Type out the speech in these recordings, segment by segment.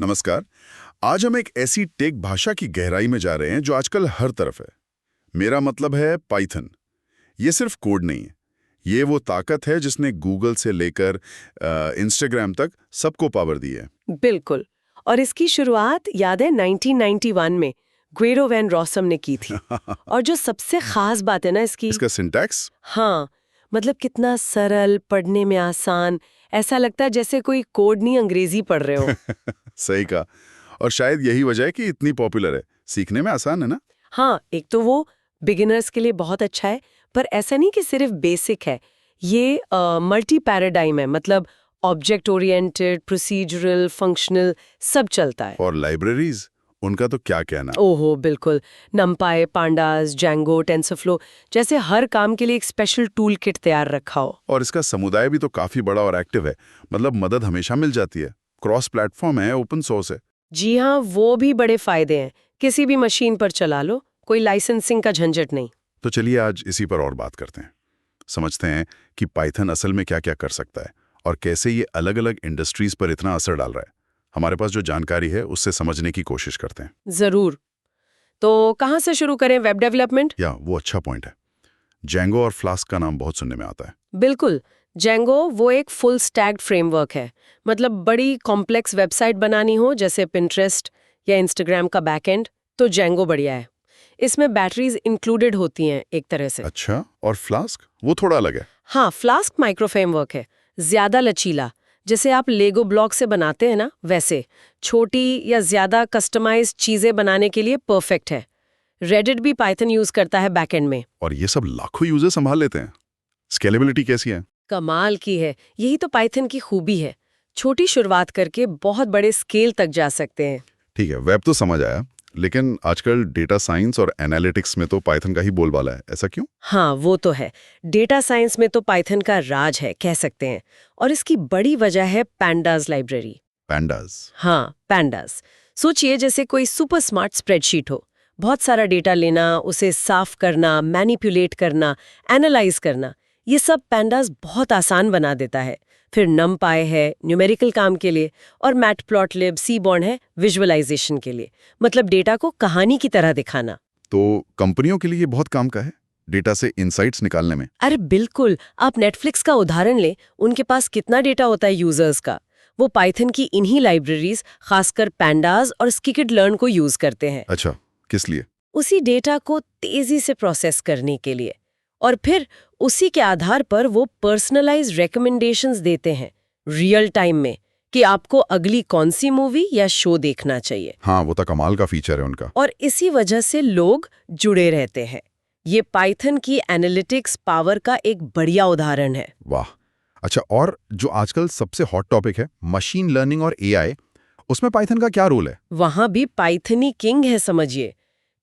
नमस्कार। आज हम एक ऐसी टेक भाषा की गहराई में जा रहे हैं जो आजकल हर तरफ है। मेरा मतलब है पाइथन। ये सिर्फ कोड नहीं है, ये वो ताकत है जिसने गूगल से लेकर इंस्टाग्राम तक सबको पावर दी है। बिल्कुल। और इसकी शुरुआत याद है 1991 में ग्वेरो वैन रॉसम ने की थी। और जो सबसे खास बात है ना इसकी, इसका सिंटैक्स। हाँ, मतलब कितना सरल, पढ़ने में आसान, ऐसा लगता है जैसे कोई कोड नहीं अंग्रेजी पढ़ रहे हो। सही कहा। और शायद यही वजह है कि इतनी पॉपुलर है। सीखने में आसान है ना। हाँ, एक तो वो बिगिनर्स के लिए बहुत अच्छा है, पर ऐसा नहीं कि सिर्फ बेसिक है। ये मल्टी पैराडाइम है, मतलब ऑब्जेक्ट ओरिएंटेड, प्रोसीजरल, फंक्शनल, सब चलता है। और लाइब्रेरीज, उनका तो क्या कहना। ओहो बिल्कुल। नमपाई, पांडास, जैंगो, टेंसरफ्लो जैसे हर काम के लिए एक स्पेशल टूल किट तैयार रखा हो। और इसका समुदाय भी तो काफी बड़ा और एक्टिव है। मतलब मदद हमेशा मिल जाती है। क्रॉस प्लेटफॉर्म है, ओपन सोर्स है। जी हाँ, वो भी बड़े फायदे हैं। किसी भी मशीन पर चला लो, कोई लाइसेंसिंग का झंझट नहीं। तो चलिए आज इसी पर और बात करते हैं। समझते हैं कि पाइथन असल में क्या क्या कर सकता है और कैसे ये अलग अलग इंडस्ट्रीज पर इतना असर डाल रहा है। हमारे पास जो जानकारी है उससे समझने की कोशिश करते हैं। जरूर। तो कहाँ से शुरू करें? Web development? या वो अच्छा पॉइंट है। जैंगो और फ्लास्क का नाम बहुत सुनने में आता है। बिल्कुल। जैंगो वो एक फुल स्टैक्ड फ्रेमवर्क है। मतलब बड़ी कॉम्प्लेक्स वेबसाइट बनानी हो जैसे पिंटरेस्ट या इंस्टाग्राम का बैकएंड, तो जैंगो बढ़िया है। इसमें बैटरीज इंक्लूडेड होती हैं एक तरह से। अच्छा, और फ्लास्क वो थोड़ा अलग है। हाँ, फ्लास्क माइक्रो फ्रेमवर्क है, ज्यादा लचीला। जैसे आप लेगो ब्लॉक से बनाते हैं ना, वैसे छोटी या ज्यादा कस्टमाइज्ड चीजें बनाने के लिए परफेक्ट है। रेडिट भी पाइथन यूज करता है बैकएंड में। और ये सब लाखों यूजर संभाल लेते हैं। स्केलेबिलिटी कैसी है? कमाल की है। यही तो पाइथन की खूबी है। छोटी शुरुआत करके बहुत बड़े स्केल तक जा सकते हैं। ठीक है, वेब तो समझ आया, लेकिन आजकल डेटा साइंस और एनालिटिक्स में तो पाइथन का ही बोलबाला है। ऐसा क्यों? हाँ, वो तो है। डेटा साइंस में तो पाइथन का राज है, कह सकते हैं। और इसकी बड़ी वजह है पैंडास लाइब्रेरी। पैंडास। हाँ, पैंडास। सोचिए जैसे कोई सुपर स्मार्ट स्प्रेडशीट हो। बहुत सारा डेटा लेना, उसे साफ करना, मैनिपुलेट करना, एनालाइज करना, ये सब पैंडास बहुत आसान बना देता है। फिर नमपाई है न्यूमेरिकल काम के लिए, और मैटप्लॉटलिब, सीबॉर्न है विजुअलाइजेशन के लिए, मतलब डेटा को कहानी की तरह दिखाना। तो कंपनियों के लिए बहुत काम का है डेटा से इंसाइट्स निकालने में। अरे बिल्कुल। आप नेटफ्लिक्स का उदाहरण लें, उनके पास कितना डेटा होता है यूजर्स का। वो पाइथन की इन्हीं लाइब्रेरीज, खासकर पैंडास और स्किकिड लर्न को यूज करते हैं। अच्छा, किस लिए? उसी डेटा को तेजी से प्रोसेस करने के लिए। और फिर उसी के आधार पर वो पर्सनलाइज्ड रिकमेंडेशंस देते हैं रियल टाइम में, कि आपको अगली कौन सी मूवी या शो देखना चाहिए। हाँ, वो तो कमाल का फीचर है उनका। और इसी वजह से लोग जुड़े रहते हैं। ये पाइथन की एनालिटिक्स पावर का एक बढ़िया उदाहरण है। वाह। अच्छा, और जो आजकल सबसे हॉट टॉपिक है मशीन लर्निंग और एआई, उसमें पाइथन का क्या रोल है? वहां भी पाइथन किंग है, समझिए।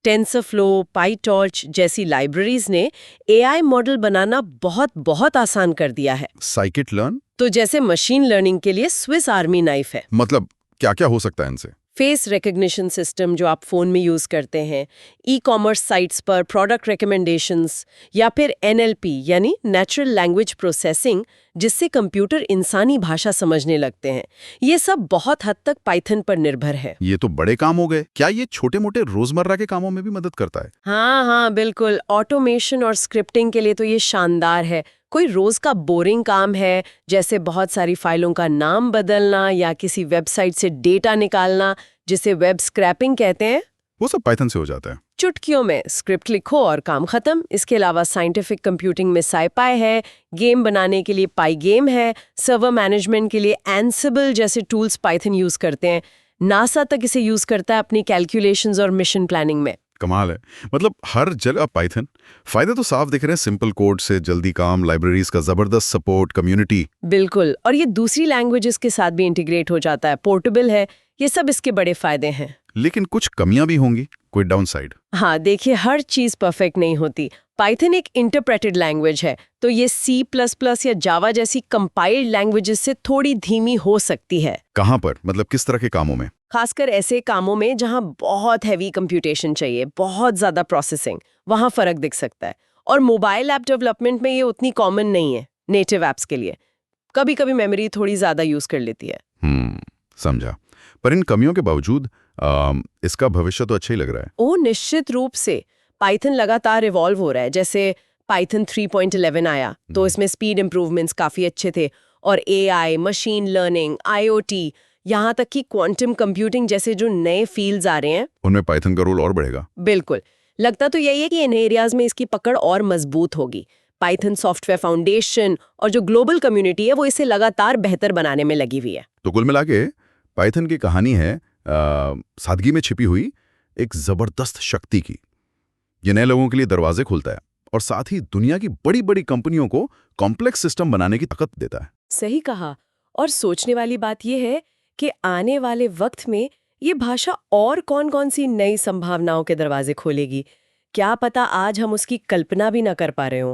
टेंसरफ्लो, पाइटॉर्च जैसी लाइब्रेरीज ने एआई मॉडल बनाना बहुत बहुत आसान कर दिया है। Scikit learn? तो जैसे मशीन लर्निंग के लिए स्विस आर्मी नाइफ है। मतलब क्या क्या हो सकता है इनसे? फेस रिकग्निशन सिस्टम जो आप फोन में यूज करते हैं, ई कॉमर्स साइट्स पर प्रोडक्ट रिकमेंडेशंस, या फिर एनएलपी यानी नेचुरल लैंग्वेज प्रोसेसिंग, जिससे कंप्यूटर इंसानी भाषा समझने लगते हैं। ये सब बहुत हद तक पाइथन पर निर्भर है। ये तो बड़े काम हो गए। क्या ये छोटे मोटे रोजमर्रा के कामों में भी मदद करता है? हाँ हाँ बिल्कुल। ऑटोमेशन और स्क्रिप्टिंग के लिए तो ये शानदार है। कोई रोज का बोरिंग काम है, जैसे बहुत सारी फाइलों का नाम बदलना या किसी वेबसाइट से डेटा निकालना, जिसे वेब स्क्रैपिंग कहते हैं, वो सब पाइथन से हो जाता है। चुटकियों में स्क्रिप्ट लिखो और काम खत्म। इसके अलावा साइंटिफिक कंप्यूटिंग में साइपाई है, गेम बनाने के लिए पाईगेम है, सर्वर मैनेजमेंट के लिए एंसिबल जैसे टूल्स पाइथन यूज करते हैं। नासा तक इसे यूज करता है अपनी कैलकुलेशंस और मिशन प्लानिंग में। कमाल है। मतलब हर जगह पाइथन। फायदे तो साफ दिख रहे हैं, सिंपल कोड से जल्दी काम, लाइब्रेरीज का जबरदस्त सपोर्ट, कम्युनिटी। बिल्कुल। और ये दूसरी लैंग्वेजेस के साथ भी इंटीग्रेट हो जाता है, पोर्टेबल है। ये सब इसके बड़े फायदे हैं। लेकिन कुछ कमियां भी होंगी, कोई डाउनसाइड? हाँ, देखिए हर चीज परफेक्ट नहीं होती। पाइथन एक इंटरप्रेटेड लैंग्वेज है, तो ये C++ या जावा जैसी कंपाइल्ड लैंग्वेजेस से थोड़ी धीमी हो सकती है। कहाँ पर? मतलब किस तरह के कामों में? खासकर ऐसे कामों में जहां बहुत हैवी कंप्यूटेशन चाहिए, बहुत ज्यादा प्रोसेसिंग, वहां फर्क दिख सकता है। और मोबाइल ऐप डेवलपमेंट में ये उतनी कॉमन नहीं है। नेटिव ऐप्स के लिए कभी कभी मेमोरी थोड़ी ज्यादा यूज कर लेती है। समझा। पर इन कमियों के बावजूद इसका भविष्य तो अच्छा ही लग रहा है। ओ निश्चित रूप से पाइथन लगातार इवॉल्व हो रहा है। जैसे पाइथन 3.11 आया तो इसमें स्पीड इंप्रूवमेंट्स काफी अच्छे थे, और एआई, मशीन लर्निंग, आईओटी, यहाँ तक कि क्वांटम कंप्यूटिंग जैसे जो नए फील्ड्स आ रहे हैं, उनमें पाइथन का रोल और बढ़ेगा। बिल्कुल लगता तो यही है कि इन एरियाज में इसकी पकड़ और मजबूत होगी। पाइथन सॉफ्टवेयर फाउंडेशन और जो ग्लोबल कम्युनिटी है वो इसे लगातार बेहतर बनाने में लगी हुई है। तो कुल मिला के पाइथन की कहानी है सादगी में छिपी हुई एक जबरदस्त शक्ति की। ये नए लोगों के लिए दरवाजे खोलता है और साथ ही दुनिया की बड़ी बड़ी कंपनियों को कॉम्प्लेक्स सिस्टम बनाने की ताकत देता है। सही कहा। और सोचने वाली बात यह है कि आने वाले वक्त में ये भाषा और कौन-कौन सी नई संभावनाओं के दरवाजे खोलेगी। क्या पता आज हम उसकी कल्पना भी ना कर पा रहे हों।